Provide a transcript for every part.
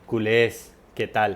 कुलेस के ताल।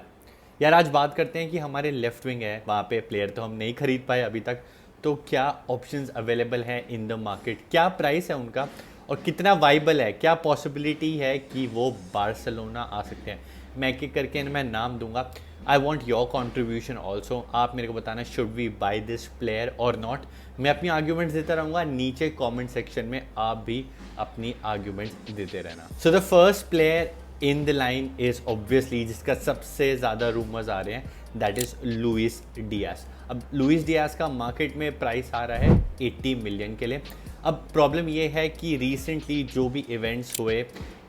यार आज बात करते हैं कि हमारे लेफ्ट विंग है, वहाँ पे प्लेयर तो हम नहीं खरीद पाए अभी तक, तो क्या ऑप्शंस अवेलेबल हैं इन द मार्केट, क्या प्राइस है उनका और कितना वाइबल है, क्या पॉसिबिलिटी है कि वो बार्सिलोना आ सकते हैं। मैं एक एक करके मैं नाम दूंगा। I want your contribution also. आप मेरे को बताना should we buy this player और नॉट। मैं अपनी आर्ग्यूमेंट्स देता रहूँगा, नीचे कॉमेंट सेक्शन में आप भी अपनी आर्ग्यूमेंट्स देते रहना। So the first player in the line is obviously, जिसका सबसे ज़्यादा रूमर्स आ रहे हैं, दैट इज़ लुइस डियास। अब लुइस डियास का मार्केट में प्राइस आ रहा है 80 मिलियन के लिए। अब प्रॉब्लम ये है कि रिसेंटली जो भी इवेंट्स हुए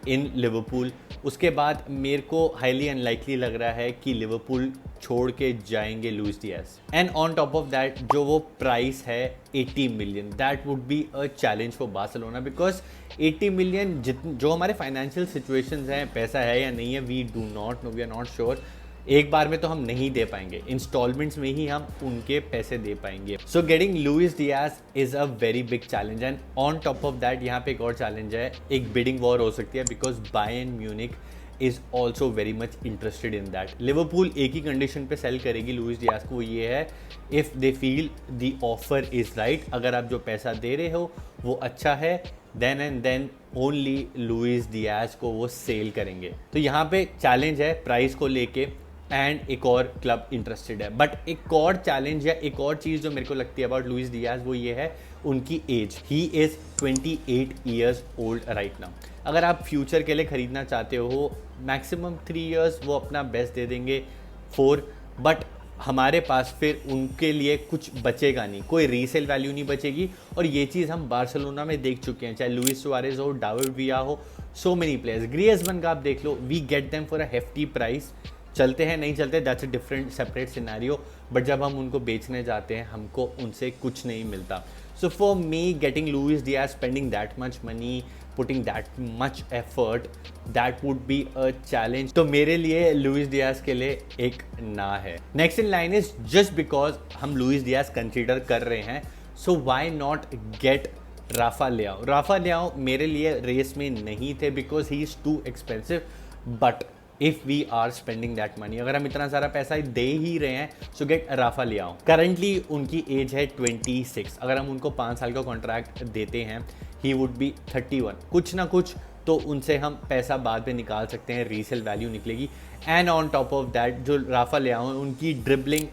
इन लिवरपूल, उसके बाद मेरे को हाईली अनलाइकली लग रहा है कि लिवरपूल छोड़ के जाएंगे Luis Diaz. And on top of that जो वो प्राइस है 80 million, that would be a challenge for Barcelona, because 80 million जो हमारे फाइनेंशियल सिचुएशंस हैं, पैसा है या नहीं है, we do not know, we are not sure. एक बार में तो हम नहीं दे पाएंगे, इंस्टॉलमेंट्स में ही हम उनके पैसे दे पाएंगे। So getting Luis Diaz is a very big challenge. And on top of that यहाँ पे एक और चैलेंज है, एक बिडिंग वॉर हो सकती है, because Bayern Munich is also very much interested in that. Liverpool एक ही कंडीशन पे सेल करेगी लुइस डियास को, वो ये है if they feel the offer is right. अगर आप जो पैसा दे रहे हो वो अच्छा है, then and then only Luis Diaz को वो सेल करेंगे। तो यहाँ पे चैलेंज है प्राइस को लेके, एंड एक और क्लब इंटरेस्टेड है। बट एक और चैलेंज या एक और चीज़ जो मेरे को लगती है अबाउट लुइस डियास, वो ये है उनकी age. He is 28 years old right now. अगर आप फ्यूचर के लिए ख़रीदना चाहते हो, मैक्सिमम 3 ईयर्स वो अपना बेस्ट दे देंगे, 4, बट हमारे पास फिर उनके लिए कुछ बचेगा नहीं, कोई रीसेल वैल्यू नहीं बचेगी। और ये चीज़ हम बार्सिलोना में देख चुके हैं, चाहे लुइस सुआरेज हो, डेविड विया हो, सो मेनी प्लेयर्स। ग्रियजमान का आप देख लो, we get them for a hefty price. चलते हैं नहीं चलते, that's a different separate scenario, but जब हम उनको बेचने जाते हैं हमको उनसे कुछ नहीं मिलता। So for me getting Luis Diaz, spending that much money, putting that much effort, that would be a challenge. तो मेरे लिए लुइस डियास के लिए एक ना है। Next in line is just because हम लुइस डियास कंसिडर कर रहे हैं, so why not get Rafa Leao. Rafa Leao मेरे लिए रेस में नहीं थे because he is too expensive, but if we are spending that money, अगर हम इतना सारा पैसा दे ही रहे हैं, so get Rafa Leao. Currently उनकी एज है 26। अगर हम उनको 5 साल का कॉन्ट्रैक्ट देते हैं, ही वुड बी 31। कुछ ना कुछ तो उनसे हम पैसा बाद में निकाल सकते हैं, रीसेल वैल्यू निकलेगी। And on top of that जो राफा लियाओ, उनकी ड्रिबलिंग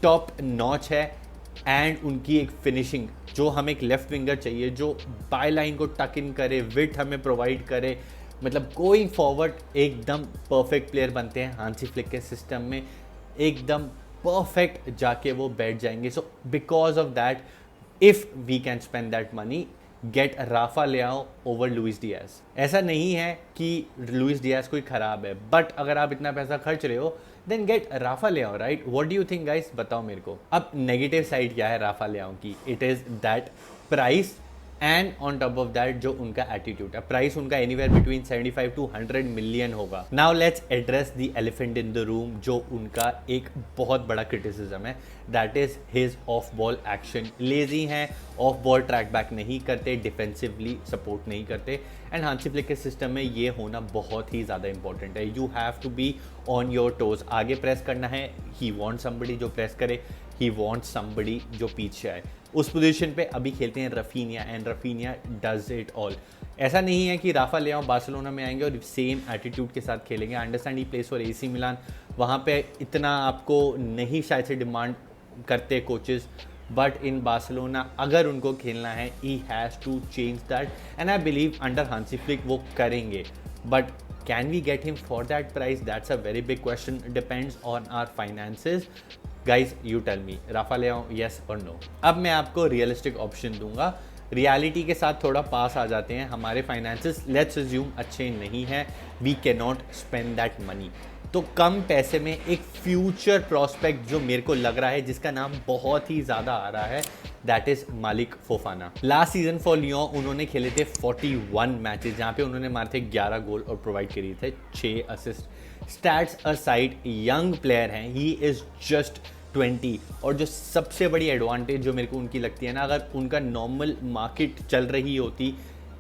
टॉप नॉच है, एंड उनकी एक फिनिशिंग, जो हमें एक लेफ्ट विंगर चाहिए जो बाय लाइन को टक इन करे, विड्थ हमें प्रोवाइड करे, मतलब गोइंग फॉरवर्ड एकदम परफेक्ट प्लेयर बनते हैं हांसी फ्लिक के सिस्टम में, एकदम परफेक्ट जाके वो बैठ जाएंगे। So because of that, if we can spend that money, get Rafa Leao over Luis Diaz. ऐसा नहीं है कि लुइस डियास कोई ख़राब है, बट अगर आप इतना पैसा खर्च रहे हो, then get Rafa Leao, right? What do you think guys, बताओ मेरे को। अब नेगेटिव साइड क्या है राफा लियाओ की? It is that price, and on top of that जो उनका एटीट्यूड है। प्राइस उनका एनीवेयर बिटवीन 75 to 100 मिलियन होगा। Now let's address the elephant in the room, जो उनका एक बहुत बड़ा क्रिटिसिज्म है, that is his of ball action. Lazy हैं, ऑफ बॉल ट्रैक बैक नहीं करते, डिफेंसिवली सपोर्ट नहीं करते, एंड हांसी फ्लिक के सिस्टम में ये होना बहुत ही ज़्यादा इंपॉर्टेंट है। You have to be on your toes. आगे प्रेस करना है, ही वॉन्ट समबडी जो प्रेस करे, ही वॉन्ट समबडी जो पीछे आए। उस पोजीशन पे अभी खेलते हैं Raphinha, and Raphinha does it all. ऐसा नहीं है कि राफा लियाओ बार्सिलोना में आएंगे और सेम एटीट्यूड के साथ खेलेंगे। I understand he place for AC Milan, वहाँ पे इतना आपको नहीं शायद से डिमांड करते कोचेस, बट इन बार्सिलोना अगर उनको खेलना है, he has to change that, and I believe under Hansi Flick वो करेंगे। But can we get him for that price? That's a very big question, depends on our finances. Guys you tell me, Rafa Leao yes और no? अब मैं आपको realistic option दूंगा, reality के साथ थोड़ा पास आ जाते हैं। हमारे फाइनेंसेस लेट्स अज्यूम अच्छे नहीं हैं, we can not spend that money. तो कम पैसे में एक फ्यूचर प्रोस्पेक्ट जो मेरे को लग रहा है, जिसका नाम बहुत ही ज़्यादा आ रहा है, that is Malick Fofana. Last season for Lyon उन्होंने खेले थे 41 मैचेस, जहाँ पे उन्होंने मारे थे 11 गोल और प्रोवाइड करी थे 6 assist. Stats aside, young player हैं, ही इज़ जस्ट 20। और जो सबसे बड़ी एडवांटेज जो मेरे को उनकी लगती है ना, अगर उनका नॉर्मल मार्केट चल रही होती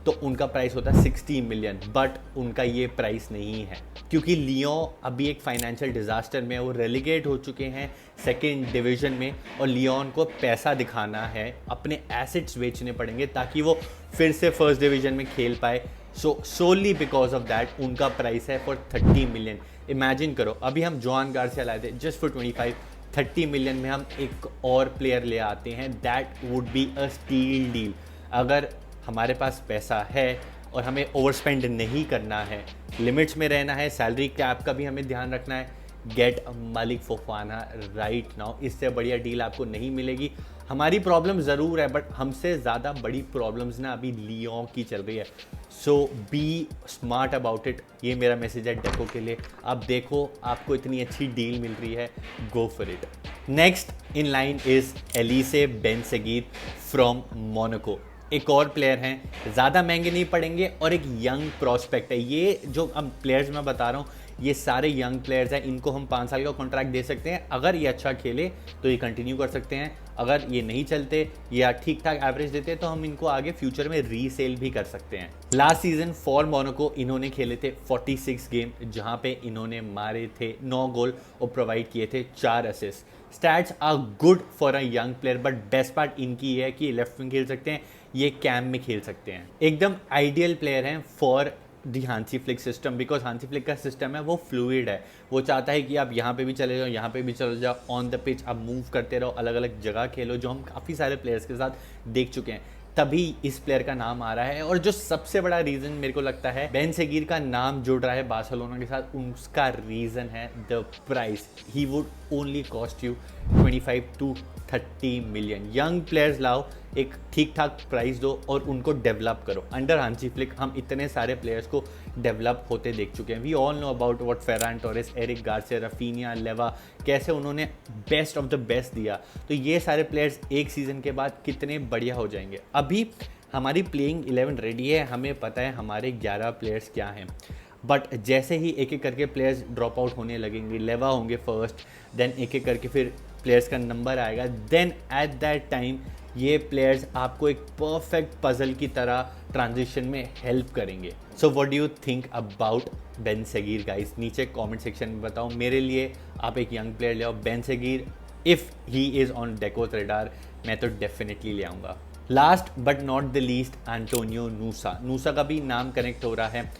तो उनका प्राइस होता है 60 मिलियन, बट उनका ये प्राइस नहीं है क्योंकि लियोन अभी एक फाइनेंशियल डिजास्टर में, वो रेलीगेट हो चुके हैं सेकेंड डिवीजन में, और लियोन को पैसा दिखाना है, अपने एसेट्स बेचने पड़ेंगे ताकि वो फिर से फर्स्ट डिवीजन में खेल पाए। सो सोली बिकॉज ऑफ दैट उनका प्राइस है फॉर 30 मिलियन। इमेजिन करो, अभी हम जॉन गार्सिया लाए थे जस्ट फॉर 25-30 मिलियन में हम एक और प्लेयर ले आते हैं, that would be a steal deal. अगर हमारे पास पैसा है और हमें ओवरस्पेंड नहीं करना है, लिमिट्स में रहना है, सैलरी कैप का भी हमें ध्यान रखना है, get Malick Fofana right now. इससे बढ़िया डील आपको नहीं मिलेगी। हमारी प्रॉब्लम ज़रूर है, बट हमसे ज़्यादा बड़ी प्रॉब्लम्स ना अभी लियोन की चल रही है। सो बी स्मार्ट अबाउट इट, ये मेरा मैसेज है डेको के लिए। आप देखो, आपको इतनी अच्छी डील मिल रही है, go for it. Next in line is Eliesse Ben Seghir from Monaco. एक और प्लेयर हैं, ज़्यादा महंगे नहीं पड़ेंगे और एक यंग प्रॉस्पेक्ट है। ये जो अब प्लेयर्स मैं बता रहा हूँ, ये सारे यंग प्लेयर्स हैं, इनको हम 5 साल का कॉन्ट्रैक्ट दे सकते हैं। अगर ये अच्छा खेले तो ये कंटिन्यू कर सकते हैं, अगर ये नहीं चलते या ठीक ठाक एवरेज देते हैं तो हम इनको आगे फ्यूचर में रीसेल भी कर सकते हैं। लास्ट सीजन फॉर मोनाको इन्होंने खेले थे 46 गेम, जहां पे इन्होंने मारे थे 9 गोल और प्रोवाइड किए थे 4 assist. Stats are good for a young player, but best part इनकी है कि लेफ्ट विंग खेल सकते हैं, ये कैम में खेल सकते हैं। एकदम आइडियल प्लेयर हैं for the Hansi Flick system, because Hansi Flick का सिस्टम है वो फ्लूइड है। वो चाहता है कि आप यहाँ पे भी चले जाओ, यहाँ पे भी चले जाओ, ऑन द पिच आप मूव करते रहो, अलग अलग जगह खेलो, जो हम काफ़ी सारे प्लेयर्स के साथ देख चुके हैं। तभी इस प्लेयर का नाम आ रहा है। और जो सबसे बड़ा रीज़न मेरे को लगता है बेनसेगीर का नाम जुड़ रहा है बार्सिलोना के साथ, उसका रीज़न है the price. He would only cost you 25-30 million. Young players लाओ, एक ठीक ठाक प्राइस दो और उनको डेवलप करो। अंडर हांसी फ्लिक हम इतने सारे प्लेयर्स को डेवलप होते देख चुके हैं। We all know about what Ferran Torres, Eric Garcia, Raphinha, Lewa, कैसे उन्होंने बेस्ट ऑफ द बेस्ट दिया। तो ये सारे प्लेयर्स एक सीज़न के बाद कितने बढ़िया हो जाएंगे। अभी हमारी प्लेइंग 11 रेडी है, हमें पता है हमारे 11 प्लेयर्स क्या हैं, बट जैसे ही एक एक करके प्लेयर्स ड्रॉप आउट होने लगेंगे, लेवा होंगे फर्स्ट, देन एक एक करके फिर प्लेयर्स का नंबर आएगा, देन एट दैट टाइम ये प्लेयर्स आपको एक परफेक्ट पजल की तरह ट्रांजिशन में हेल्प करेंगे। So what do you think about Ben Seghir guys? नीचे कमेंट सेक्शन में बताओ। मेरे लिए आप एक यंग प्लेयर ले आओ, Ben Seghir if he is on Deco's radar, मैं तो डेफिनेटली ले आऊँगा। Last but not the least, Antonio Nusa. Nusa का भी नाम कनेक्ट हो रहा है।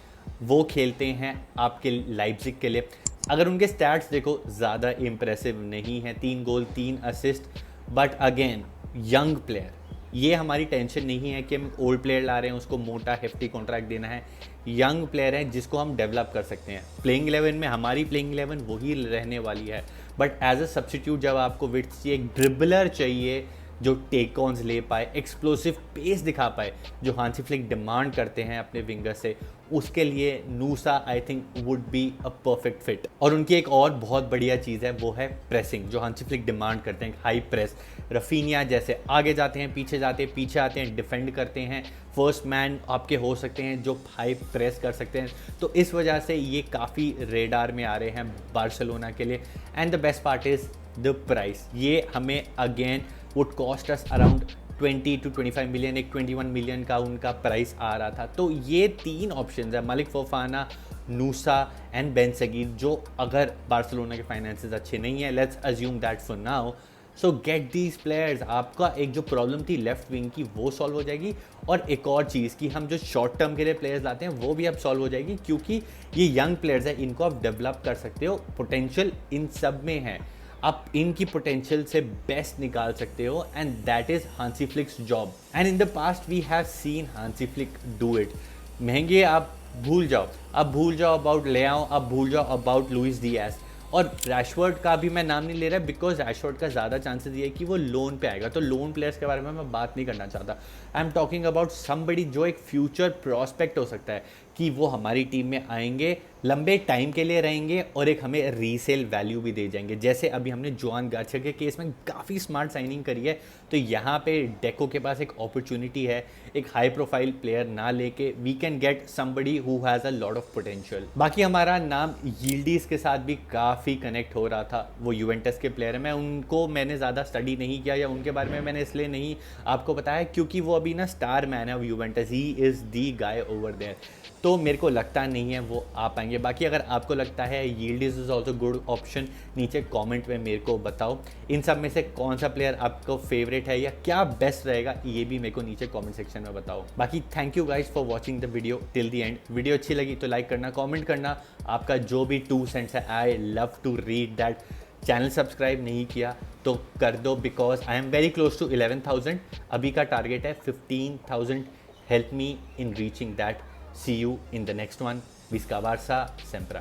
वो खेलते हैं आपके लाइप्जिग के लिए। अगर उनके स्टैट्स देखो, ज़्यादा इम्प्रेसिव नहीं है, 3 गोल 3 assist, but again young player. ये हमारी टेंशन नहीं है कि हम ओल्ड प्लेयर ला रहे हैं, उसको मोटा हेफ्टी कॉन्ट्रैक्ट देना है। यंग प्लेयर है जिसको हम डेवलप कर सकते हैं। प्लेइंग 11 में हमारी प्लेइंग 11 वही रहने वाली है, बट एज अ सब्स्टिट्यूट जब आपको विड्थ चाहिए, एक ड्रिबलर चाहिए जो टेक ऑन्स ले पाए, एक्सप्लोसिव पेस दिखा पाए, जो हांसी फ्लिक डिमांड करते हैं अपने विंगर से, उसके लिए नूसा I think would be a perfect fit. और उनकी एक और बहुत बढ़िया चीज़ है, वो है प्रेसिंग, जो हांसी फ्लिक डिमांड करते हैं, हाई प्रेस। रफीनिया जैसे आगे जाते हैं, पीछे जाते हैं, पीछे आते हैं, डिफेंड करते हैं, फर्स्ट मैन आपके हो सकते हैं जो हाई प्रेस कर सकते हैं। तो इस वजह से ये काफ़ी रेडार में आ रहे हैं बार्सिलोना के लिए। And the best part is the price. ये हमें again would cost us around 20-25 million, एक 21 मिलियन का उनका प्राइस आ रहा था। तो ये 3 ऑप्शंस है, मलिक फोफाना, नूसा एंड बेनसेगीर, जो अगर बार्सिलोना के फाइनेंसेस अच्छे नहीं है, let's assume that for now, so get these players. आपका एक जो प्रॉब्लम थी लेफ्ट विंग की वो सॉल्व हो जाएगी, और एक और चीज़ कि हम जो शॉर्ट टर्म के लिए प्लेयर्स लाते हैं वो भी अब सॉल्व हो जाएगी, क्योंकि ये यंग प्लेयर्स हैं, इनको आप डेवलप कर सकते हो। पोटेंशियल इन सब में है, आप इनकी पोटेंशियल से बेस्ट निकाल सकते हो, and that is Hansi Flick's job. And in the past we have seen Hansi Flick do it. महंगे आप भूल जाओ, अब भूल जाओ अबाउट लेआओ, अब भूल जाओ अबाउट लुइस डियाज। और रैशवर्ड का भी मैं नाम नहीं ले रहा, बिकॉज रैशवर्ड का ज़्यादा चांसेस ये है कि वो लोन पे आएगा, तो लोन प्लेयर्स के बारे में मैं बात नहीं करना चाहता। I am talking about somebody जो एक फ्यूचर प्रॉस्पेक्ट हो सकता है कि वो हमारी टीम में आएंगे, लंबे टाइम के लिए रहेंगे और एक हमें रीसेल वैल्यू भी दे जाएंगे। जैसे अभी हमने जोआन गार्सिया के केस में काफ़ी स्मार्ट साइनिंग करी है, तो यहाँ पे डेको के पास एक अपॉर्चुनिटी है, एक हाई प्रोफाइल प्लेयर ना लेके we can get somebody who has a lot of potential. बाकी हमारा नाम यील्डीज के साथ भी काफ़ी कनेक्ट हो रहा था। वो यूवेंटस के प्लेयर है, मैं उनको मैंने ज़्यादा स्टडी नहीं किया या उनके बारे में मैंने इसलिए नहीं आपको बताया क्योंकि वो अभी ना स्टार मैन है Juventus, he is the guy over there, तो मेरे को लगता नहीं है वो आ पाएंगे। बाकी अगर आपको लगता है यील्डीज इज़ ऑल्सो गुड ऑप्शन, नीचे कमेंट में मेरे को बताओ इन सब में से कौन सा प्लेयर आपको फेवरेट है या क्या बेस्ट रहेगा, ये भी मेरे को नीचे कमेंट सेक्शन में बताओ। बाकी thank you guys for watching the video till the end. Video अच्छी लगी तो लाइक करना, कॉमेंट करना, आपका जो भी 2 सेंट्स है, I love to read that. Channel subscribe नहीं किया तो कर दो because I am very close to 11,000, अभी का टारगेट है 15,000। Help me in reaching that. See you in the next one. Visca Barça, sempre.